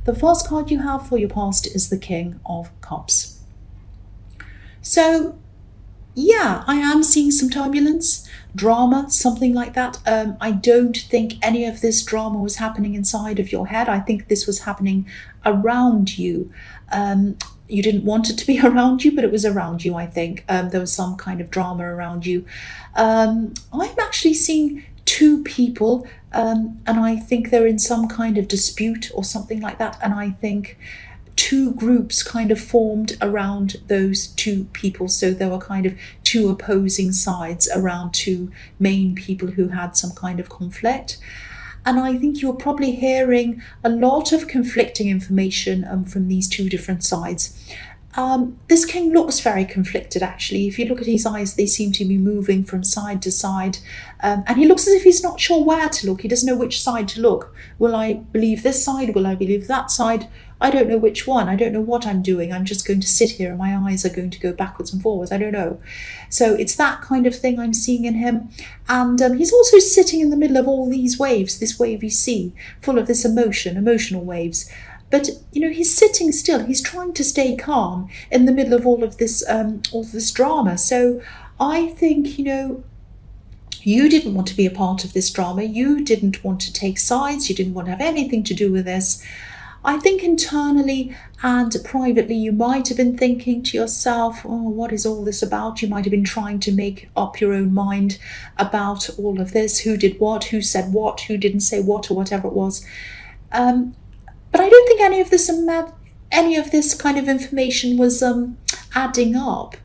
The first card you have for your past is the King of Cups. So yeah, I am seeing some turbulence, drama, something like that. I don't think any of this drama was happening inside of your head. I think this was happening around you. You didn't want it to be around you, but it was around you, I think. There was some kind of drama around you. I'm actually seeing two people, and I think they're in some kind of dispute or something like that. And I think two groups kind of formed around those two people. So there were kind of two opposing sides around two main people who had some kind of conflict. And I think you're probably hearing a lot of conflicting information from these two different sides. This king looks very conflicted, actually. If you look at his eyes, they seem to be moving from side to side. And he looks as if he's not sure where to look. He doesn't know which side to look. Will I believe this side? Will I believe that side? I don't know which one. I don't know what I'm doing. I'm just going to sit here and my eyes are going to go backwards and forwards. I don't know. So it's that kind of thing I'm seeing in him. And he's also sitting in the middle of all these waves, this wavy sea, full of this emotional waves. But, he's sitting still. He's trying to stay calm in the middle of all of this drama. So I think, you didn't want to be a part of this drama. You didn't want to take sides. You didn't want to have anything to do with this. I think internally and privately, you might have been thinking to yourself, oh, what is all this about? You might have been trying to make up your own mind about all of this. Who did what? Who said what? Who didn't say what? Or whatever it was. But I don't think any of this kind of information was adding up.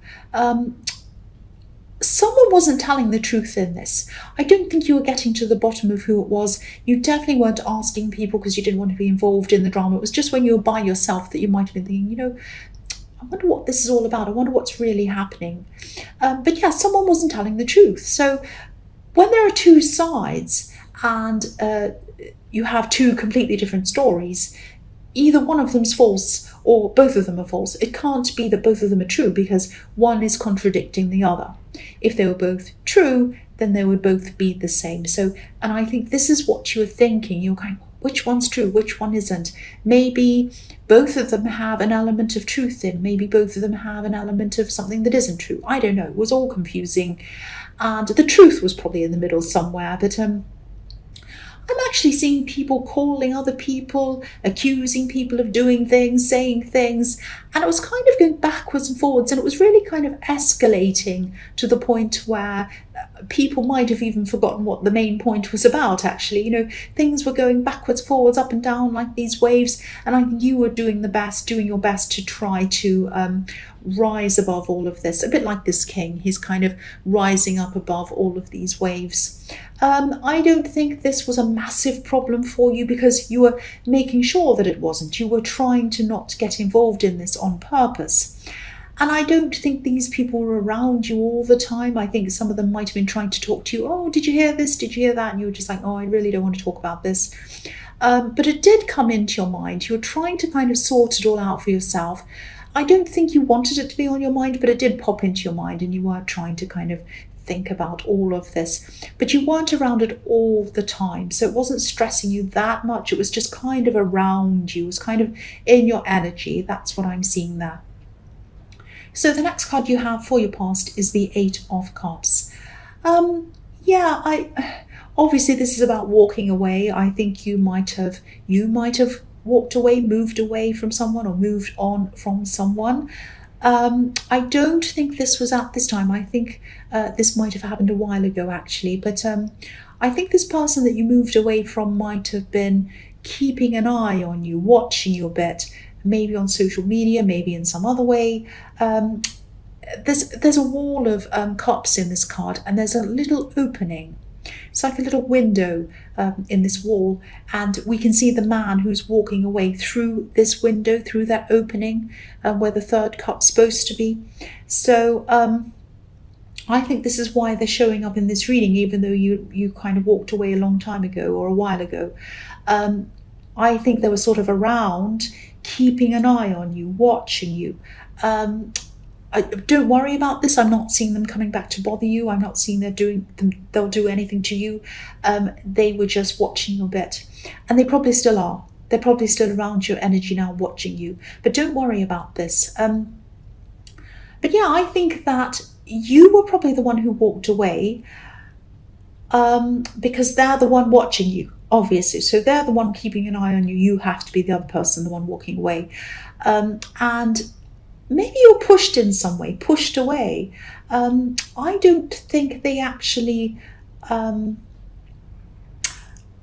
Someone wasn't telling the truth in this. I don't think you were getting to the bottom of who it was. You definitely weren't asking people because you didn't want to be involved in the drama. It was just when you were by yourself that you might have been thinking, I wonder what this is all about. I wonder what's really happening. But yeah, someone wasn't telling the truth. So when there are two sides and you have two completely different stories, either one of them's false or both of them are false. It can't be that both of them are true because one is contradicting the other. If they were both true, then they would both be the same. So, and I think this is what you were thinking. You're going, which one's true? Which one isn't? Maybe both of them have an element of truth in. Maybe both of them have an element of something that isn't true. I don't know. It was all confusing. And the truth was probably in the middle somewhere. But I'm actually seeing people calling other people, accusing people of doing things, saying things, and it was kind of going backwards and forwards, and it was really kind of escalating to the point where people might have even forgotten what the main point was about, actually. Things were going backwards, forwards, up and down like these waves, and I think you were doing your best to try to rise above all of this, a bit like this king. He's kind of rising up above all of these waves. I don't think this was a massive problem for you because you were making sure that it wasn't. You were trying to not get involved in this on purpose. And I don't think these people were around you all the time. I think some of them might have been trying to talk to you. Oh, did you hear this? Did you hear that? And you were just like, oh, I really don't want to talk about this. But it did come into your mind. You were trying to kind of sort it all out for yourself. I don't think you wanted it to be on your mind, but it did pop into your mind and you were trying to kind of think about all of this. But you weren't around it all the time. So it wasn't stressing you that much. It was just kind of around you. It was kind of in your energy. That's what I'm seeing there. So the next card you have for your past is the Eight of Cups. Obviously this is about walking away. I think you might have walked away, moved away from someone, or moved on from someone. I don't think this was at this time. I think this might have happened a while ago, actually. But I think this person that you moved away from might have been keeping an eye on you, watching you a bit, maybe on social media, maybe in some other way. There's a wall of cups in this card, and there's a little opening. It's like a little window in this wall, and we can see the man who's walking away through this window, through that opening where the third cup's supposed to be. So I think this is why they're showing up in this reading, even though you kind of walked away a long time ago or a while ago. I think they were sort of around, keeping an eye on you, watching you. Don't worry about this. I'm not seeing them coming back to bother you. I'm not seeing they'll do anything to you. They were just watching you a bit, and they probably still are. They're probably still around your energy now, watching you. But don't worry about this. But yeah, I think that you were probably the one who walked away, because they're the one watching you, obviously. So they're the one keeping an eye on you. You have to be the other person, the one walking away. And maybe you're pushed in some way, pushed away. I don't think they actually...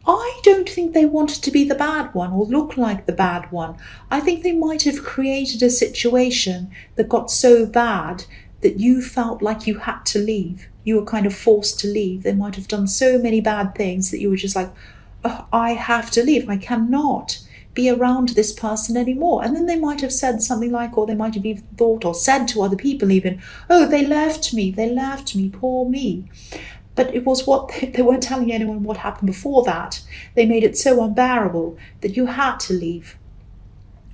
I don't think they wanted to be the bad one or look like the bad one. I think they might have created a situation that got so bad that you felt like you had to leave. You were kind of forced to leave. They might have done so many bad things that you were just like, oh, I have to leave. I cannot be around this person anymore. And then they might have said something like, or they might have even thought or said to other people even, oh, they left me, poor me. But it was what they weren't telling anyone what happened before that. They made it so unbearable that you had to leave.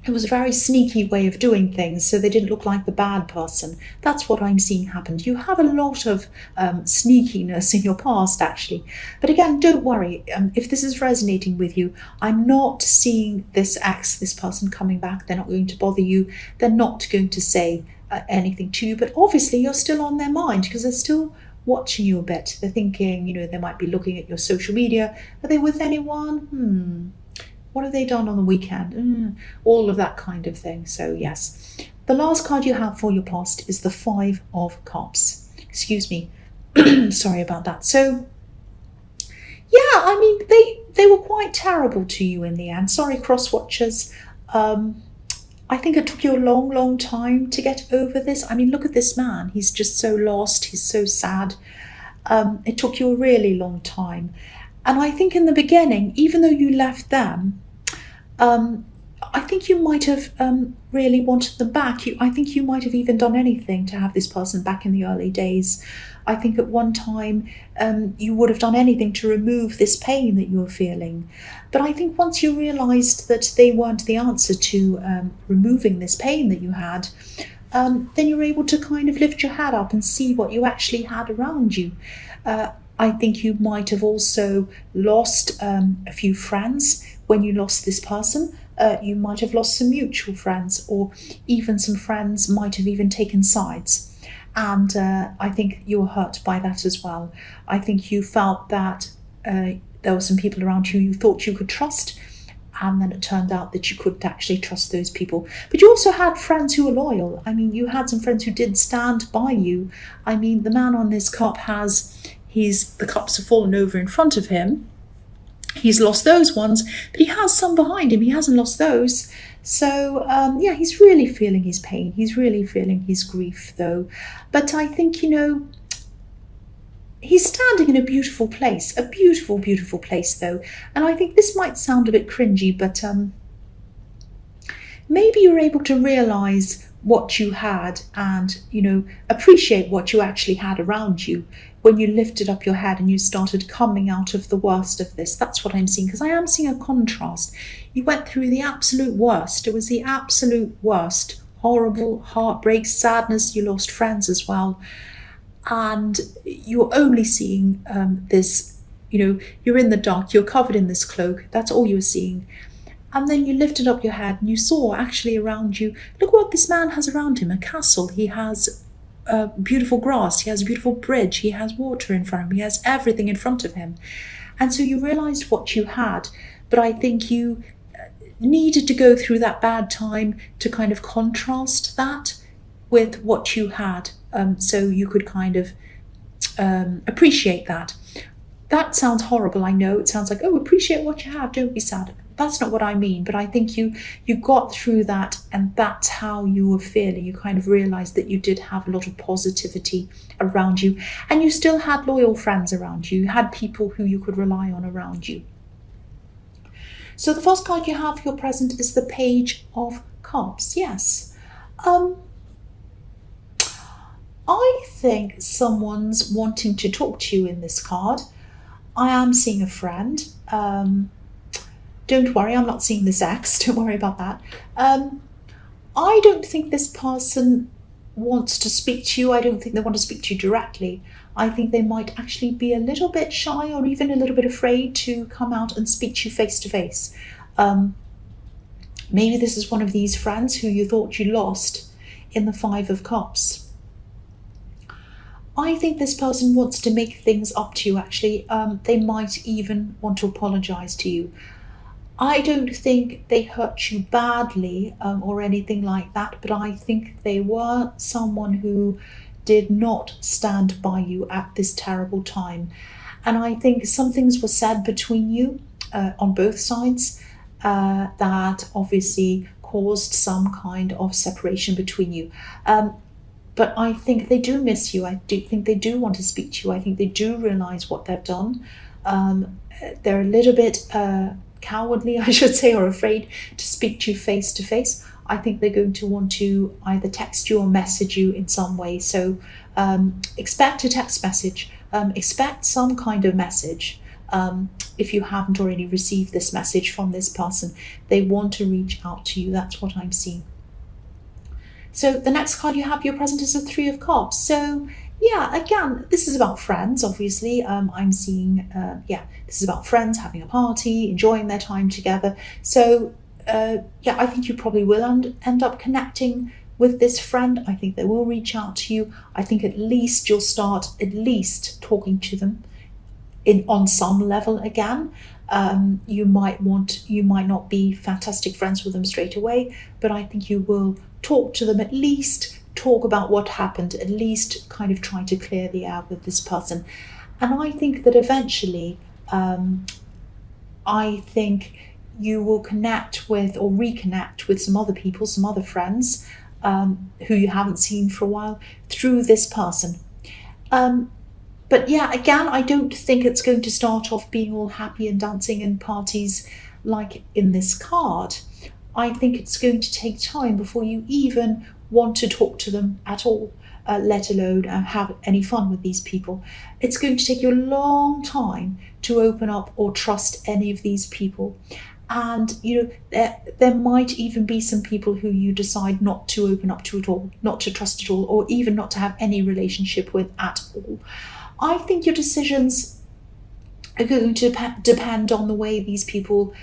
It was a very sneaky way of doing things, so they didn't look like the bad person. That's what I'm seeing happened. You have a lot of sneakiness in your past, actually. But again, don't worry. If this is resonating with you, I'm not seeing this person coming back. They're not going to bother you. They're not going to say anything to you. But obviously, you're still on their mind because they're still watching you a bit. They're thinking, they might be looking at your social media. Are they with anyone? What have they done on the weekend? All of that kind of thing. So yes, the last card you have for your past is the 5 of Cups. Excuse me. Sorry about that. So yeah, I mean, they were quite terrible to you in the end. Sorry, cross watchers. I think it took you a long, long time to get over this. I mean, look at this man. He's just so lost. He's so sad. It took you a really long time. And I think in the beginning, even though you left them, I think you might have really wanted them back. I think you might have even done anything to have this person back in the early days. I think at one time you would have done anything to remove this pain that you were feeling. But I think once you realised that they weren't the answer to removing this pain that you had, then you were able to kind of lift your head up and see what you actually had around you. I think you might have also lost a few friends when you lost this person. You might have lost some mutual friends, or even some friends might have even taken sides. And I think you were hurt by that as well. I think you felt that there were some people around you thought you could trust, and then it turned out that you couldn't actually trust those people. But you also had friends who were loyal. I mean, you had some friends who did stand by you. I mean, the man on this cup the cups have fallen over in front of him. He's lost those ones, but he has some behind him. He hasn't lost those. So, yeah, he's really feeling his pain. He's really feeling his grief, though. But I think, he's standing in a beautiful place, a beautiful, beautiful place, though. And I think this might sound a bit cringy, but maybe you're able to realise what you had and, appreciate what you actually had around you when you lifted up your head and you started coming out of the worst of this. That's what I'm seeing, because I am seeing a contrast. You went through the absolute worst. It was the absolute worst. Horrible heartbreak, sadness. You lost friends as well. And you're only seeing this, you're in the dark, you're covered in this cloak. That's all you're seeing. And then you lifted up your head and you saw actually around you, look what this man has around him, a castle. He has beautiful grass, he has a beautiful bridge, he has water in front of him, he has everything in front of him. And so you realised what you had, but I think you needed to go through that bad time to kind of contrast that with what you had, so you could kind of appreciate that. That sounds horrible, I know. It sounds like, oh, appreciate what you have, don't be sad. That's not what I mean, but I think you got through that, and that's how you were feeling. You kind of realised that you did have a lot of positivity around you, and you still had loyal friends around you. You had people who you could rely on around you. So the first card you have for your present is the Page of Cups. Yes. I think someone's wanting to talk to you in this card. I am seeing a friend. Don't worry, I'm not seeing this ex. Don't worry about that. I don't think this person wants to speak to you. I don't think they want to speak to you directly. I think they might actually be a little bit shy or even a little bit afraid to come out and speak to you face to face. Maybe this is one of these friends who you thought you lost in the Five of Cups. I think this person wants to make things up to you, actually. They might even want to apologize to you. I don't think they hurt you badly or anything like that, but I think they were someone who did not stand by you at this terrible time. And I think some things were said between you on both sides that obviously caused some kind of separation between you. But I think they do miss you. I do think they do want to speak to you. I think they do realize what they've done. They're a little bit cowardly, I should say, or afraid to speak to you face to face. I think they're going to want to either text you or message you in some way. So expect a text message, expect some kind of message. If you haven't already received this message from this person, they want to reach out to you. That's what I'm seeing. So the next card you have, your present, is a Three of Cups. So yeah, again, this is about friends, obviously. I'm seeing, this is about friends having a party, enjoying their time together. So I think you probably will end up connecting with this friend. I think they will reach out to you. I think at least you'll start talking to them on some level again. You might not be fantastic friends with them straight away, but I think you will talk to them, at least talk about what happened, at least kind of try to clear the air with this person. And I think that eventually, I think you will connect with or reconnect with some other people, some other friends who you haven't seen for a while through this person. But yeah, again, I don't think it's going to start off being all happy and dancing and parties like in this card. I think it's going to take time before you even want to talk to them at all, let alone have any fun with these people. It's going to take you a long time to open up or trust any of these people. And there might even be some people who you decide not to open up to at all, not to trust at all, or even not to have any relationship with at all. I think your decisions are going to depend on the way these people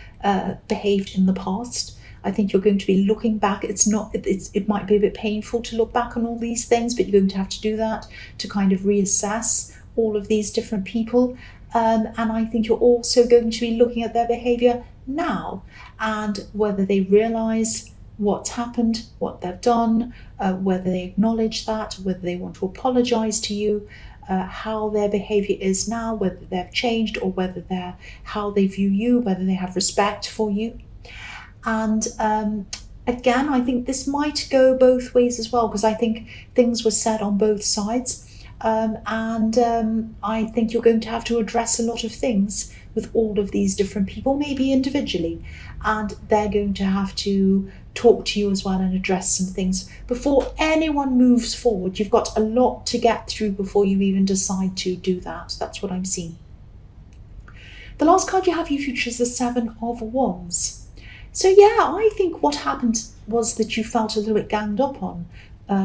behaved in the past. I think you're going to be looking back. It might be a bit painful to look back on all these things, but you're going to have to do that to kind of reassess all of these different people. And I think you're also going to be looking at their behavior now and whether they realize what's happened, what they've done, whether they acknowledge that, whether they want to apologize to you, how their behavior is now, whether they've changed, or whether how they view you, whether they have respect for you. And again, I think this might go both ways as well, because I think things were said on both sides. I think you're going to have to address a lot of things with all of these different people, maybe individually, and they're going to have to talk to you as well and address some things before anyone moves forward. You've got a lot to get through before you even decide to do that. That's what I'm seeing. The last card you have, your future, is the Seven of Wands. So yeah, I think what happened was that you felt a little bit ganged up on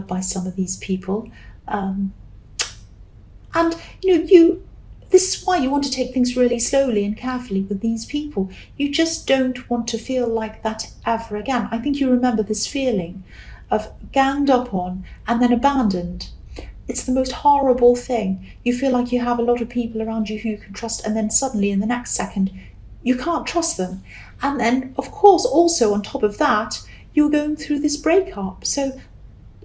by some of these people. And this is why you want to take things really slowly and carefully with these people. You just don't want to feel like that ever again. I think you remember this feeling of ganged up on and then abandoned. It's the most horrible thing. You feel like you have a lot of people around you who you can trust, and then suddenly in the next second, you can't trust them. And then, of course, also on top of that, you're going through this breakup. So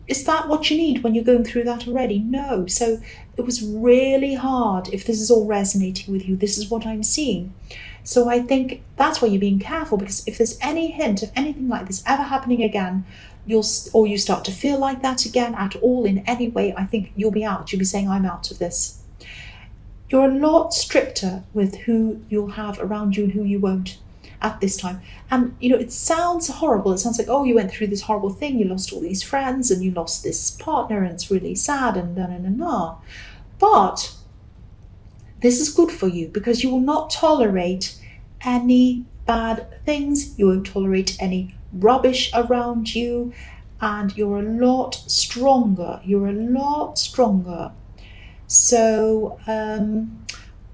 is that what you need when you're going through that already? No. So it was really hard. If this is all resonating with you, this is what I'm seeing. So I think that's why you're being careful, because if there's any hint of anything like this ever happening again, you start to feel like that again at all in any way, I think you'll be out. You'll be saying, I'm out of this. You're a lot stricter with who you'll have around you and who you won't at this time. And it sounds horrible. It sounds like, oh, you went through this horrible thing, you lost all these friends and you lost this partner and it's really sad and na. But this is good for you, because you will not tolerate any bad things. You won't tolerate any rubbish around you, and you're a lot stronger. So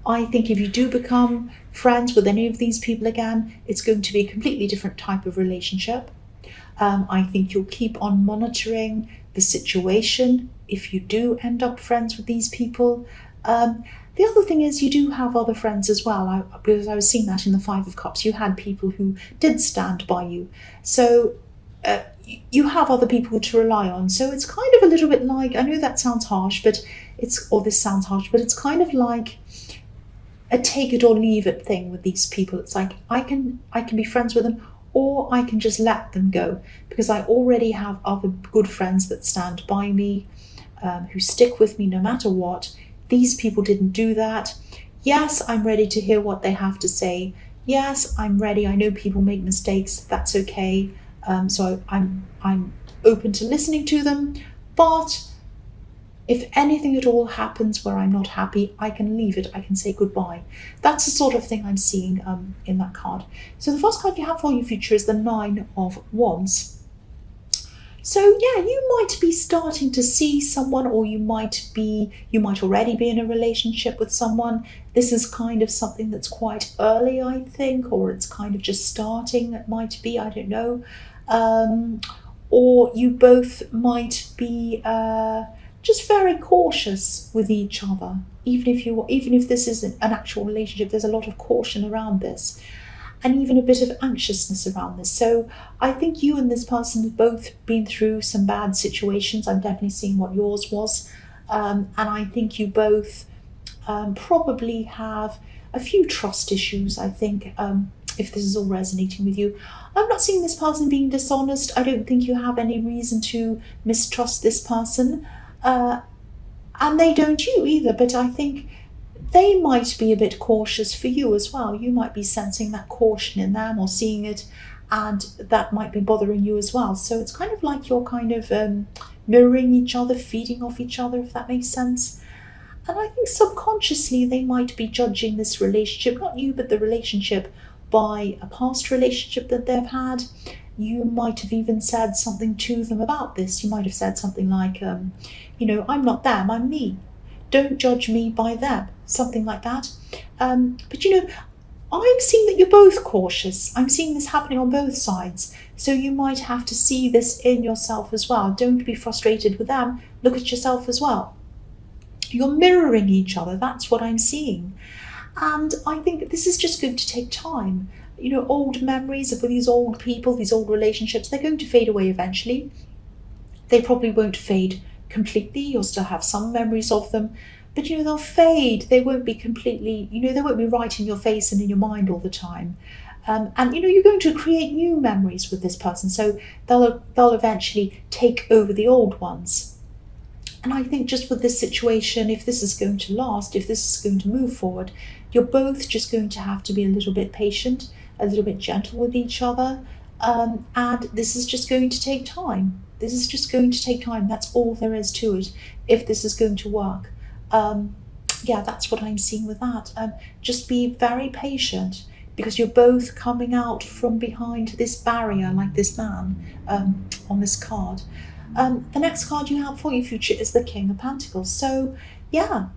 I think if you do become friends with any of these people again, it's going to be a completely different type of relationship. I think you'll keep on monitoring the situation if you do end up friends with these people. The other thing is you do have other friends as well, because I was seeing that in the Five of Cups. You had people who did stand by you. So you have other people to rely on. So it's kind of a little bit like, I know that sounds harsh, but this sounds harsh, but it's kind of like a take it or leave it thing with these people. It's like I can be friends with them, or I can just let them go, because I already have other good friends that stand by me, who stick with me no matter what. These people didn't do that. Yes, I'm ready to hear what they have to say. Yes, I'm ready. I know people make mistakes. That's okay. So I'm open to listening to them. But if anything at all happens where I'm not happy, I can leave it. I can say goodbye. That's the sort of thing I'm seeing in that card. So the first card you have for your future is the Nine of Wands. So yeah, you might be starting to see someone, or you might already be in a relationship with someone. This is kind of something that's quite early, I think, or it's kind of just starting. It might be, I don't know. Or you both might be just very cautious with each other. Even if this isn't an actual relationship, there's a lot of caution around this, and even a bit of anxiousness around this. So I think you and this person have both been through some bad situations. I'm definitely seeing what yours was. And I think you both probably have a few trust issues, I think, if this is all resonating with you. I'm not seeing this person being dishonest. I don't think you have any reason to mistrust this person. And they don't you either, but I think they might be a bit cautious for you as well. You might be sensing that caution in them or seeing it, and that might be bothering you as well. So it's kind of like you're kind of mirroring each other, feeding off each other, if that makes sense. And I think subconsciously they might be judging this relationship, not you, but the relationship, by a past relationship that they've had. You might have even said something to them about this. You might have said something like, I'm not them, I'm me. Don't judge me by them, something like that. But I'm seeing that you're both cautious. I'm seeing this happening on both sides. So you might have to see this in yourself as well. Don't be frustrated with them. Look at yourself as well. You're mirroring each other. That's what I'm seeing. And I think this is just going to take time. Old memories of these old people, these old relationships, they're going to fade away eventually. They probably won't fade completely. You'll still have some memories of them, but they'll fade. They won't be completely, they won't be right in your face and in your mind all the time. And you're going to create new memories with this person, so they'll eventually take over the old ones. And I think just with this situation, if this is going to last, if this is going to move forward, you're both just going to have to be a little bit patient, a little bit gentle with each other, and this is just going to take time. This is just going to take time. That's all there is to it, if this is going to work. That's what I'm seeing with that. Just be very patient, because you're both coming out from behind this barrier, like this man on this card. The next card you have for your future is the King of Pentacles. So yeah,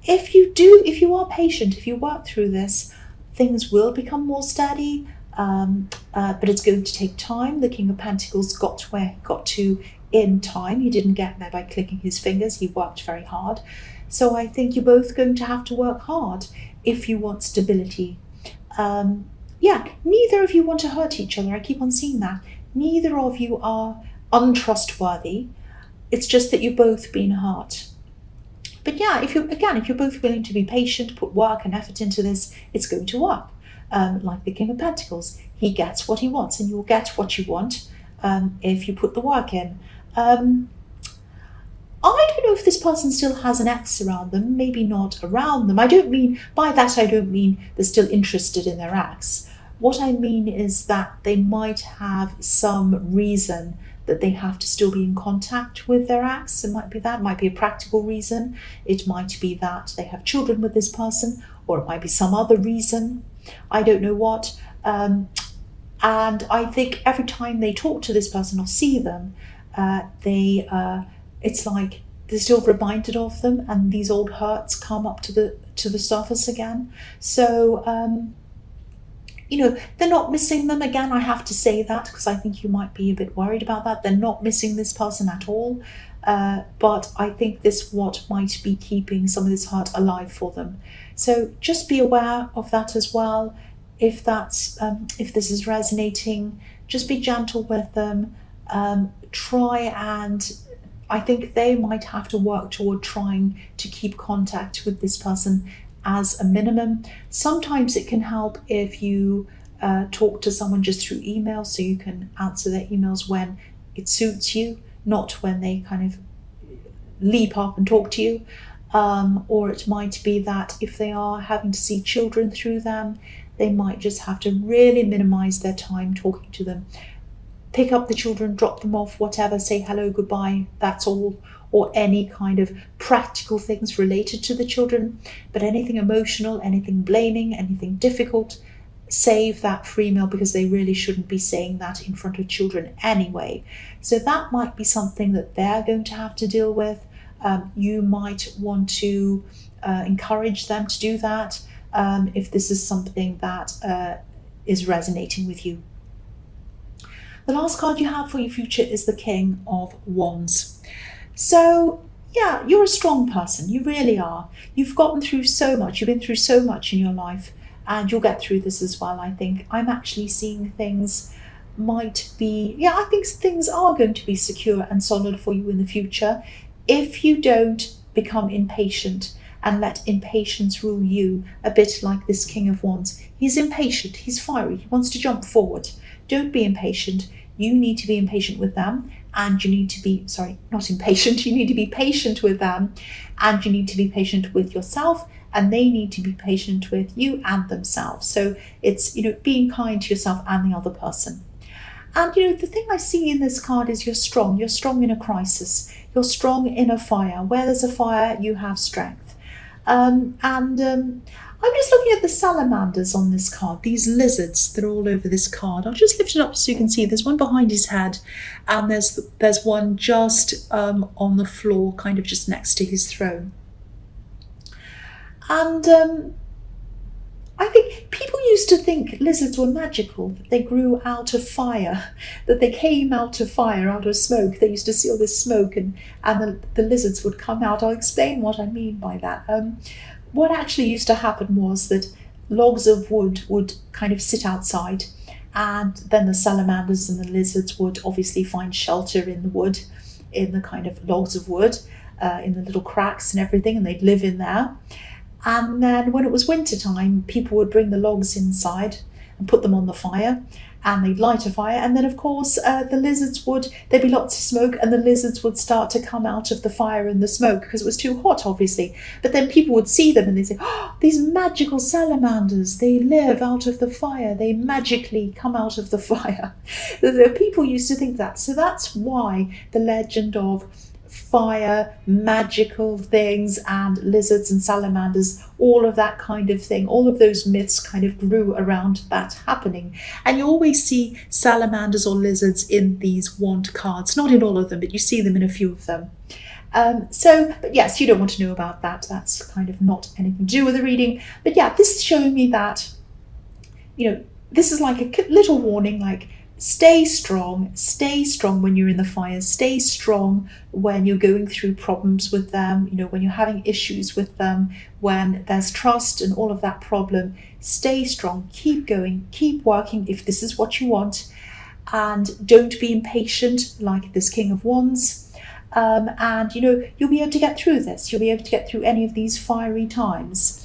if you are patient, if you work through this, things will become more steady. But it's going to take time. The King of Pentacles got to where he got to in time. He didn't get there by clicking his fingers. He worked very hard. So I think you're both going to have to work hard if you want stability. Neither of you want to hurt each other. I keep on seeing that. Neither of you are untrustworthy. It's just that you've both been hurt. But yeah, if you're both willing to be patient, put work and effort into this, it's going to work. Like the King of Pentacles, he gets what he wants, and you'll get what you want if you put the work in. I don't know if this person still has an ex around them, maybe not around them. By that I don't mean they're still interested in their ex. What I mean is that they might have some reason that they have to still be in contact with their ex. It might be that, it might be a practical reason. It might be that they have children with this person, or it might be some other reason. I don't know what. And I think every time they talk to this person or see them, it's like they're still reminded of them, and these old hurts come up to the surface again. So they're not missing them again. I have to say that because I think you might be a bit worried about that. They're not missing this person at all. But I think this what might be keeping some of this hurt alive for them. So just be aware of that as well. If this is resonating, just be gentle with them. Try, and I think they might have to work toward trying to keep contact with this person as a minimum. Sometimes it can help if you talk to someone just through email, so you can answer their emails when it suits you, not when they kind of leap up and talk to you. Or it might be that if they are having to see children through them, they might just have to really minimize their time talking to them. Pick up the children, drop them off, whatever, say hello, goodbye, that's all, or any kind of practical things related to the children. But anything emotional, anything blaming, anything difficult, save that for email, because they really shouldn't be saying that in front of children anyway. So that might be something that they're going to have to deal with. You might want to encourage them to do that if this is something that is resonating with you. The last card you have for your future is the King of Wands. So yeah, you're a strong person. You really are. You've gotten through so much. You've been through so much in your life, and you'll get through this as well, I think. I'm actually seeing things might be, I think things are going to be secure and solid for you in the future if you don't become impatient and let impatience rule you, a bit like this King of Wands. He's impatient, he's fiery, he wants to jump forward. Don't be impatient. You need to be impatient with them, and you need to be, not impatient, you need to be patient with them, and you need to be patient with yourself, and they need to be patient with you and themselves. So it's, being kind to yourself and the other person. And, the thing I see in this card is you're strong. You're strong in a crisis. You're strong in a fire. Where there's a fire, you have strength. I'm just looking at the salamanders on this card, these lizards that are all over this card. I'll just lift it up so you can see. There's one behind his head, and there's one just on the floor, kind of just next to his throne. And I think people used to think lizards were magical, that they grew out of fire, that they came out of fire, out of smoke. They used to see all this smoke and the lizards would come out. I'll explain what I mean by that. What actually used to happen was that logs of wood would kind of sit outside, and then the salamanders and the lizards would obviously find shelter in the wood, in the kind of logs of wood, in the little cracks and everything, and they'd live in there. And then when it was winter time, people would bring the logs inside and put them on the fire, and they'd light a fire. And then, of course, there'd be lots of smoke, and the lizards would start to come out of the fire and the smoke because it was too hot, obviously. But then people would see them and they'd say, oh, these magical salamanders, they live out of the fire. They magically come out of the fire. The people used to think that. So that's why the legend of fire, magical things, and lizards and salamanders, all of that kind of thing, all of those myths kind of grew around that happening. And you always see salamanders or lizards in these wand cards, not in all of them, but you see them in a few of them. But yes, you don't want to know about that. That's kind of not anything to do with the reading. But yeah, this is showing me that, this is like a little warning, like, stay strong when you're in the fire, stay strong when you're going through problems with them, when you're having issues with them, when there's trust and all of that problem. Stay strong, keep going, keep working if this is what you want, and don't be impatient like this King of Wands. And you'll be able to get through this. You'll be able to get through any of these fiery times.